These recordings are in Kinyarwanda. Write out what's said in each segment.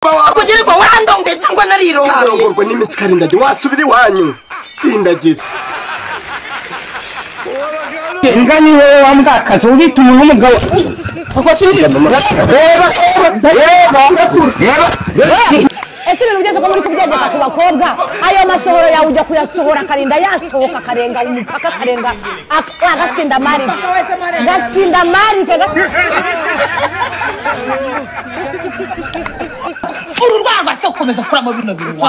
kugira ngo wandonge cyangwa nariro ngo n'imitsi karindagi wasubira iwanyu tindagira ingani wewe wambakaza ubituma n'umugabo ese ibintu byose ko muri kubyegeka ku bakobwa ayo masohoro yawe ujya kuyasohora karinda yasohoka akarenga umupaka akarenga agasinda marike gasinda marike ururwagwa se ukomeza kuramo bino bintu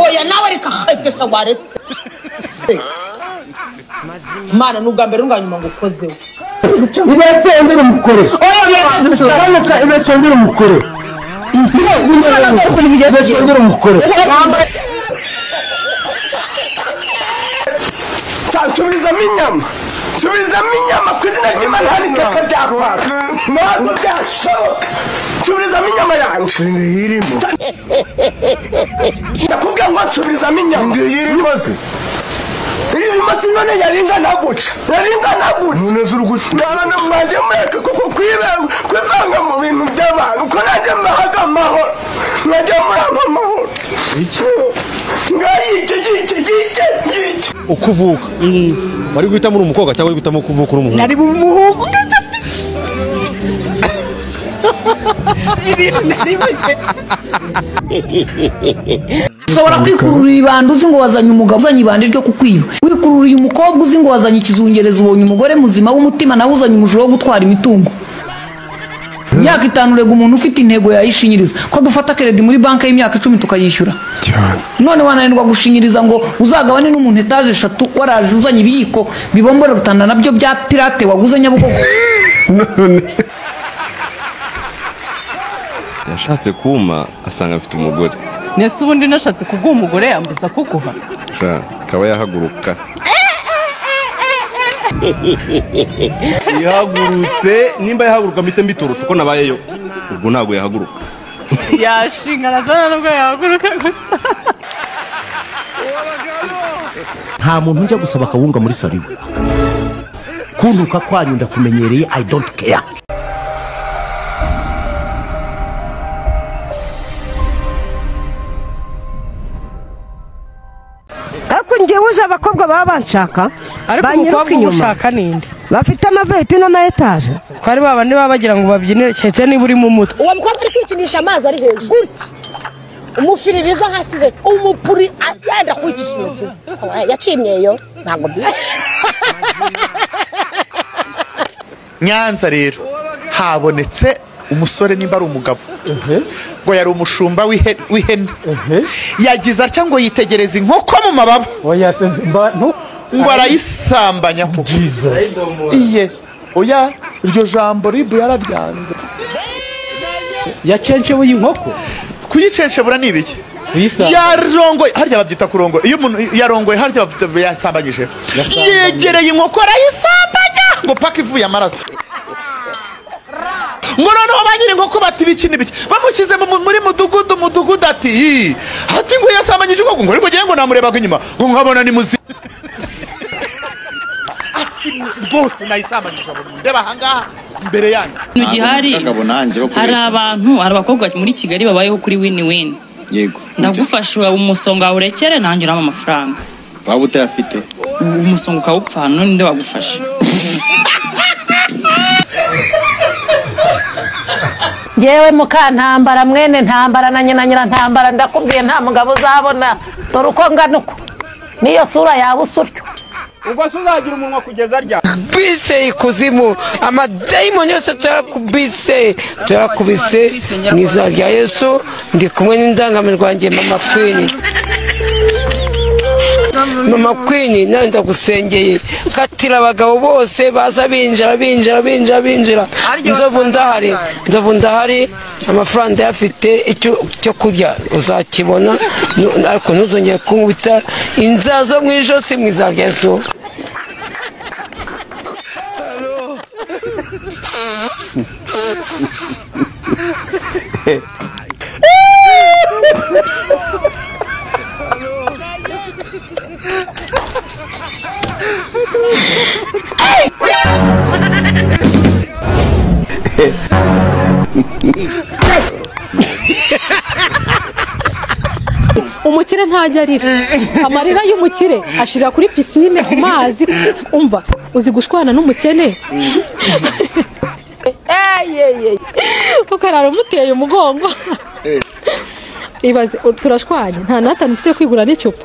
oya nawe reka khetesa waretse mana nubwa mbere unganyuma ngo ukozeho ibesembere umukore ibesembere umukore ibesembere umukore subizamo inyama ku izina ry'Imana hari iteka ry'akwara ntabwo byashoboka subizamo inyama yanjye irimo ndakubwira ngo subizamo inyama irimo se irimo se none yaringana guca none z'urugo none mwaje mureke kuko kwivanga mu bintu by'abantu ko nanjye mbahaga amahoro mwajya muramba amahoro ngayike ukuvuka wari guhita muri umukobwa cyangwa wari guhitamo kuvuka uri umuhungu nari umuhungu ibintu nari muke ushobora kwikurura ibanda uzi ngo wazanye umugabo uzanye ibanda ryo kukwiba wikururiye umukobwa uzi ngo wazanye ikizungereza ubonye umugore muzima w'umutima nawe uzanye umujura wo gutwara imitungo imyaka 5 urega umuntu ufite intego yayishinyiriza ko dufata credit muri banki y'imyaka 10 tukayishyura none wananirwa gushinyiriza ngo uzagabane n'umuntu etaje 3 waraje uzanye ibiyiko bibombora rutanda nabyo bya pirate waguze Nyabugogo yashatse kuma asanga afite umugore nese ubundi nashatse kuguha umugore yambiza kuguha akaba yahaguruka yahagurutse nimba yahaguruka mpite mbitorosha uko nabayeyo ubwo ntabwo yahaguruka yashingana zana nubwo yahaguruka gusa nta muntu ujya gusaba akawunga muri sariwe kuntuka kwanyu ndakumenyereye I don't care. njyewe uzi abakobwa baba banshaka banyiruka inyuma ushaka ninde bafite amaveti n'amaetaje twari baba niba bagira ngo babyinire cyetse niba uri mu mutwe uwo mukobwa uri kwikinisha amazi ari hejuru gutya umufiririzo hasi he umupuri yenda kwicisha intoki yacimyeyo ntabwo bizi Nyanza rero habonetse umusore nimba ari umugabo ngo yari umushumba w'ihene yagize atya ngo yitegereza inkoko mu mababa ngo arayisambanya ko Jesus iye oya iryo jambo ribu yararyanze yacencebuye inkoko kuyicencebura ni ibiki yarongoye harya babyita kurongo iyo umuntu yarongoye harya yasambanyije yegereye inkoko arayisambanya ngo paka ivuye amaraso ngo noneho bagira inkoko bati biki n'ibiki bamushyize muri mudugudu ati ngo yasambanyije inkoko ngo ariko ngo namurebaga inyuma ngo nkabona ni muzi bose nayisambanyije ndeba ahangaha imbere yanyu gihari hari abakobwa muri Kigali babayeho kuri win yego ndagufasha umusonga urekere nanjye uramo amafaranga waba utayafite umusonga ukawupfa none nde wagufasha Jewe mukantambara mwene ntambara na nyina ntambara ndakubwiye nta mugabo uzabona dore uko nganuko niyo sura yawe usuryo ubwo suzagira umunwa kugeza rya bise ikuzimu amadayimoni yose turakubise mu izina rya Yesu ndi kumwe n'indangamirwanjye Mama Queen nawe ndagusengeye katira abagabo bose baza binjira inzovu ndahari amafaranga yafite icyo kurya uzakibona ariko ntuzongeye kunkubita inzazo mu ijosi mu izina rya Yesu Hey! umukire ntajya arira amarira y'umukire ashirira kuri pisine ku mazi umva uzi gushwana n'umukene ukarara umuteye umugongo ibaze turashwanye nta natanu mfite kwigura n'icupa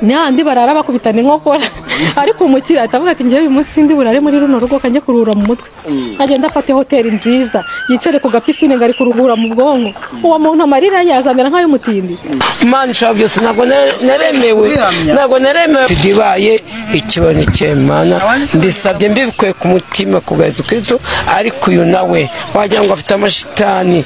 n'ahandi barara bakubitana inkokora ariko umukire atavuga ati ngewe uyu munsi ndi burare muri runo rugo kajya kuruhura mu mutwe agenda afate hoteli nziza yicare ku gapisine ngari kuruhura mu bwonko uwo muntu amarira yazamera nk'ay'umutindi Imana ishobora byose ntabwo naremewe dibaye ikibone cy'Imana mbisabye mbikuye ku mutima ku Yesu Kristo ariko uyu nawe wagira ngo afite amashitani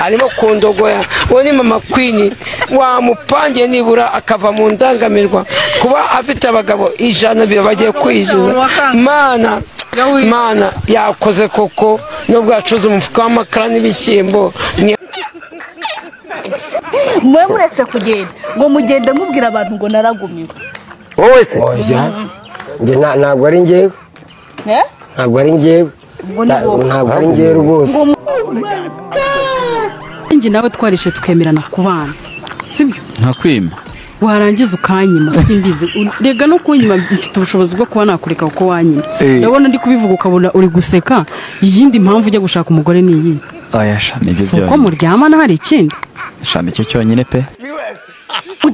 arimo kundogoya uwo ni mama Queen wamupangiye nibura akava mu ndangamirwa kuba afite abagabo 100 bagiye kwijiza Mana yakoze koko nubwo acuza umufuka w'amakara n'ibishyimbo mwe muretse kugenda ngo mugende mubwira abantu ngo naragumiwe wowe se nge ntabwo ari ngewe ntabwo ari ngewe rwose njye nawe twarishe tukemerana kubana sibyo ntakwima warangiza ukanyima simbizi rega no kunyima mfite ubushobozi bwo kuba nakureka uko wanyima ndabona ndi kubivuga ukabona uri guseka iyindi mpamvu ujya gushaka umugore ni iyi ayasha nibyo byo uko muryamana hari ikindi shana icyo cyonyine pe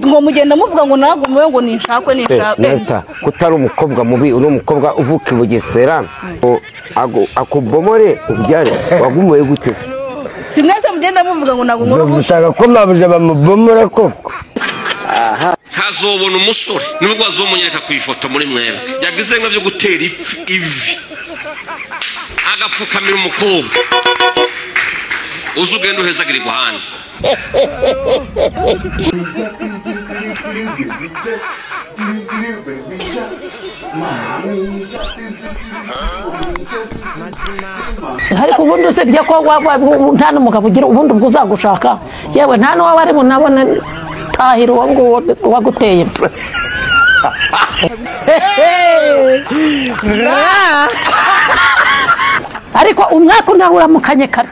ngo mugenda muvuga ngo nagumiwe ngo ninshakwe neta kutari umukobwa mubi uri umukobwa uvuka i Bugesera akubomore ubyare wagumiwe gute sinese mugenda muvuga ngo nagumiwe ushaka ko mabuje bamubomora koko hazobona umusore nubwo azumunyereka ku ifoto muri mwebwe yagize nka byo gutera ivi agapfukamira umukobwa uzugenda uhezagirwa guhanda ariko ubundi usibye ko nta n'umugabo ugira ubundi ubwo uzagushaka yewe nta n'uwo bari bunabona tahira uwo nguwo waguteye ariko umwaka unahuramukanye kare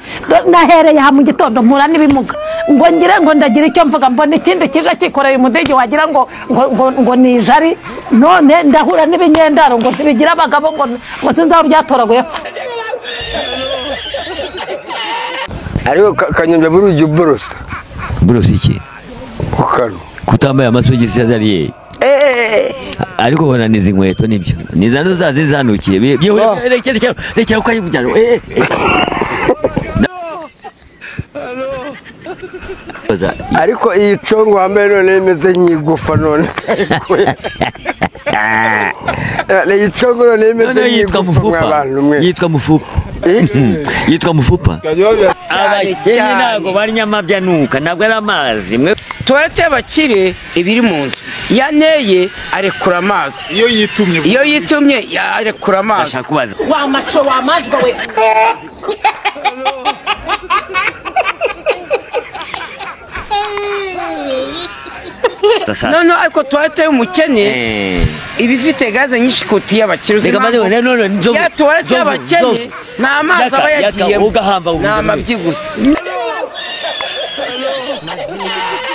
nahereye aha mu gitondo mpura n'ibimuga ngo ngire ngo ndagira icyo mvuga mbona ikindi kije kikoreye umudege wagira ngo ni ijari none ndahura n'ibinyendaro ngo ntibigira abagabo ngo sinzi aho byatoraguye ariko kanyumya burugi uborosa iki kukaro kutambaye amasogisi yazariye ariko bona nizi nkweto nibyo nizano zazizanukiye rekera ukayibujyana ariko iyi congo wambaye none imeze nk'igufa none iyi congo none imeze nk'igufa yitwa mufupa yitwa mufupa abakene ntabwo barya byanuka ntabwo ari amazi tuwarete y'abakire ibiri mu nzu yaneye arekura amazi iyo yitumye arekura amazi wa maco wa mazwa we none ariko tuwarete y'umukene iba ifite gaze nyinshi kuruta iy'abakire ya tuwarete y'abakene ni amazi aba yagiyemo ni amabyi gusa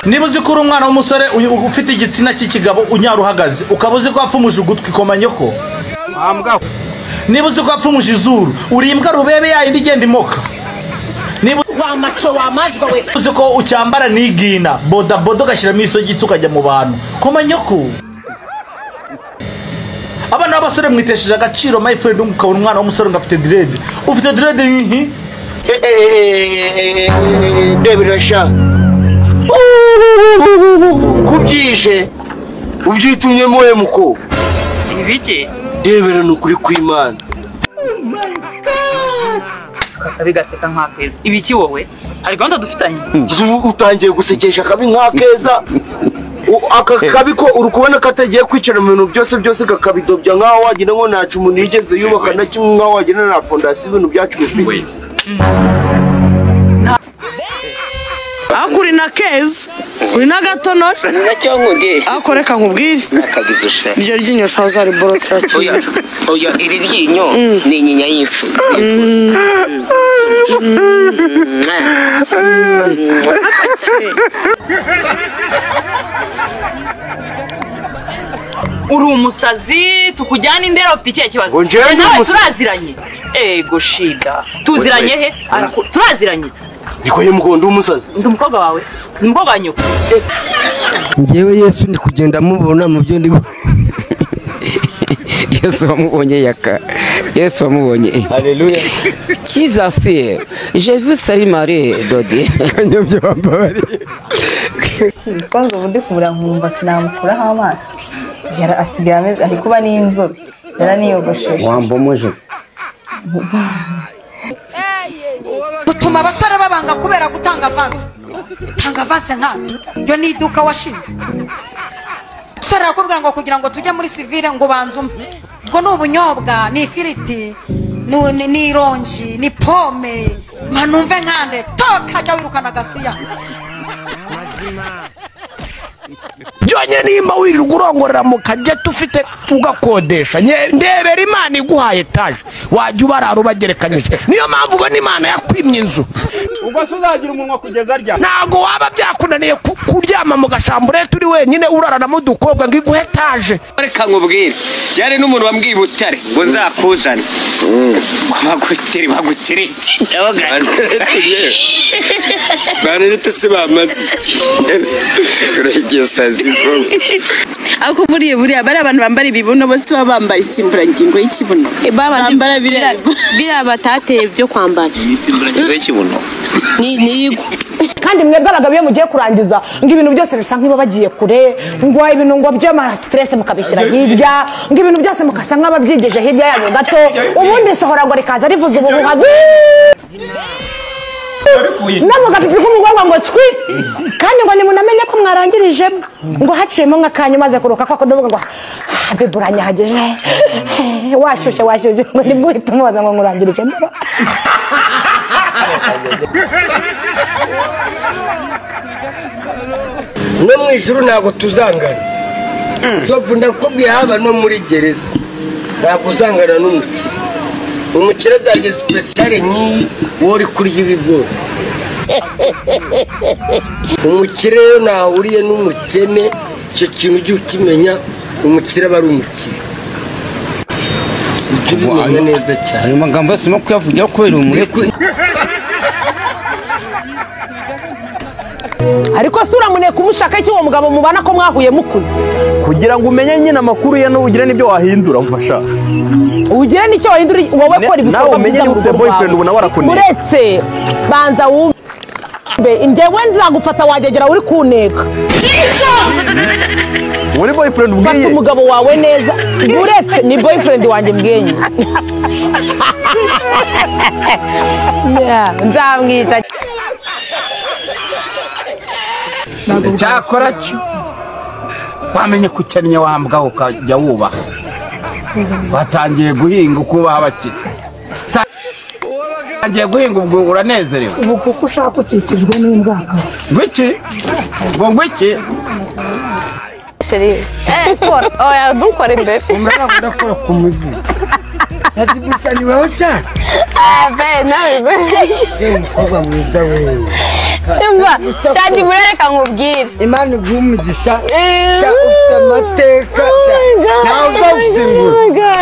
niba uzi ko uri umwana w'umusore ufite igitsina cy'ikigabo unyara uhagaze ukaba uzi ko wapfumuje ugutwi komanyoko niba uzi ko wapfumuje izuru uri imbwa rubebe yayindi igenda imoka niba uzi ko ucyambara n'igina bodaboda ugashyiramo isogisi ukajya mu bantu komanyoko abana b'abasore mwitesheje agaciro my friend ukabona umwana w'umusore ngo afite direde ufite direde nk'iyi ndebirasha kubyije ubyitumye moye muko ibiki debera nukuri kw'Imana bigaseka nk'akeza ibiki wowe ari gahunda dufitanye utangiye gusekesha akabi nk'akeza aka kabi ko uri kubona katagiye kwicara mu bintu byose kakabidobya nk'aho wagira ngo ntacu umuntu yigeze yubaka na kimwe nk'aho wagira na fondasiyo ibintu byacu bifite akuri na keza uri na gatonora nacyo nkubwiye ako reka nkubwire nakagizusha iryo ryinyo shaza ari borotse oya iri ryinyo ni inyinya y'imfu uri umusazi tukujyana indera ufite ikihe kibazo nawe turaziranye ego shida tuziranye he turaziranye niko ye mugondo umusazi ndi umukobwa wawe ni umukobwa wanyu njyewe Yesu ndi kugenda mubona mu byo ndi Yesu wamubonye yaka Yesu wamubonye haleluya Jesus je veux saluer Marie Dodi kanyobye bambari Bisanzwe ubundi kubura nkumva sinamukuraho amaso yara asigaye ameze ari kuba n'inzobe yara niyogosheshe wambomoje utuma abasore babanga kubera gutanga avance tanga avance nka yo ni iduka washinze sore akubwira ngo kugira ngo tujye muri civile ngo banzume ngo n'ubunyobwa ni ifiriti ni ironji ni pome manumve nkande toka jya wirukana gasiya byonye nimba wirirwa urongorera mu kageti ufite ugakodesha ndebera Imana iguhaye etaje wajya ubarara ubagerekanyije niyo mpamvu ubona Imana yakwimye inzu ubwo se uzagira umunwa kugeza rya ntago waba byakunaniye kuryama mu gashambure turi wenyine uraranamo udukobwa ngo iguhe etaje reka nkubwire byari n'umuntu wambwiye Butare ngo nzakuzane bagutiri barerete se bamaze uragiye sazi ako buriya bari abantu bambara ibibuno bose baba bambaye isimburangingo y'ikibuno bambara biriya batateye byo kwambara ni isimburangingo y'ikibuno ni kandi mwebwe abagabo iyo mugiye kurangiza ngo ibintu byose bisa nk'ibo bagiye kure ngo ibintu ngo by'ama stress mukabishyira hirya ngo ibintu byose mukasa nk'ababyigeje hirya yanyu gato ubundi sohora ngo rikaza rivuze ubuhuha namugapipi k'umugorwa ngo cwi kandi ngo nimunamenye ko mwarangirije ngo haciyemo nk'akanyu maze kuruka kwa kudovuga ngo biburanya hageje washyushye ngo nibwo uhita umubaza ngo nkurangirije no mu ijuru ntabwo tuzangana nzovu ndakubwiye haba no muri gereza ntabwo uzangana n'umukire umukire azajya sipesiyare nk'iyi wowe uri kurya ibigori umukire rero ntahuriye n'umukene icyo kintu ujye ukimenya umukire aba ari umukire ujye ubimenya neza cyane ayo magambo yose no kuyavugira kubera umureke ariko sura muneka umushaka iki uwo mugabo mubana ko mwahuye mukuze kugira ngo umenye nyine amakuru ye n'ugire n'ibyo wahindura umfasha ugire n'icyo wahindura wowe kora ibikorwa nawe umenye niba ufite boyfriend ubona warakuneka uretse banza wumve njyewe nzagufata wagegera uri kuneka uri boyfriend ubwiye fata umugabo wawe neza uretse ni boyfriend wanjye mbwiye nzamwica cyakora cyo wamenye kukennye wambwa ukajya wubaha batangiye guhinga uko ubaha abakire batangiye guhinga ubwo uranezerewe ubu kuko ushaka ukikijwe n'imbwakazi ngwiki ngo ngwiki kora oya dukora imbere umuraba udakora ku muzimu sati gusa ni wowe ushaka nawe umukobwa mwiza wewe Imba, shadi burereka nkubwire. Imana iguha umugisha. Sha ufite amateka. Nawe uzawusimbura.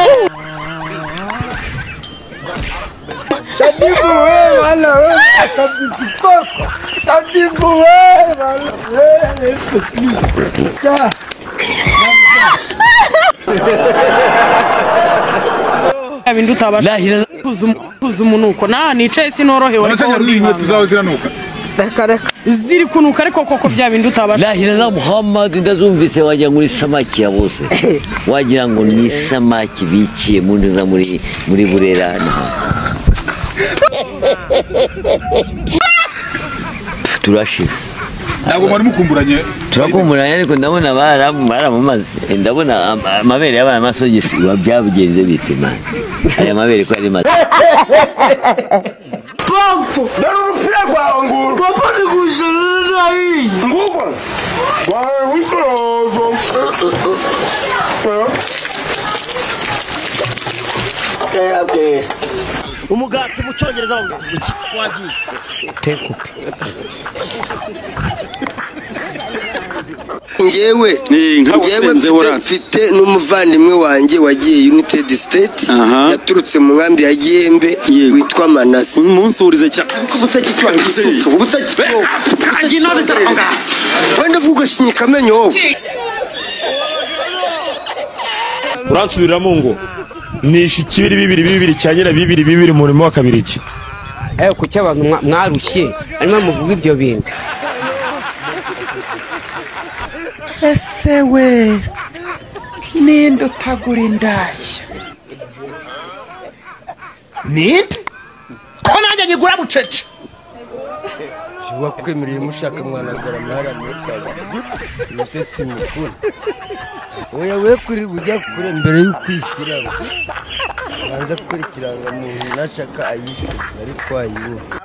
Shadi buwe bana we akabisi koko. Shadi buwe bana we Yesu Kristo. Abindu tabasha kuza umunuko na nicaye sinorohewe ariko tuzaho ziranuka ziri kunuka ariko koko bya bindu tabasha Lahira za Muhammad ndazumvise wagira ngo ni samaki ya bose wagira ngo ni samaki biciye mu nda muri Burera turashira ntabwo mwari mukumburanye turakumburanye ariko ndabona baramumaze ndabona amabere yabaye amasogisi byabugenze bite man aya mabere ko ari maze Pompo dore urupira rwawe nguru pompo ni gushyirira iyi nguko wawe witorozo umugati mu cyongereza wagiye tekupe ngewe mfite n'umuvandimwe wanjye wagiye United State yaturutse mu nkambi ya Gihembe witwa Manase umunsi urize cyane wenda vuga shinyika amenyo wowe uransubiramo ngo nisha ikibiri cyanyira bibiri murimo wa kabiri iki kuki abantu mwarushye arimo muvuga ibyo bintu ese we ninde utagura indaya ninde ko nanjye nyigura bucece wakwemereye mushaka mwanagara mwaramwekaga musesi mukuru oya we kuri ujya kure mbere y'ukwishyira banza gukora ikirangamuntu nashaka ayise ariko ayibuka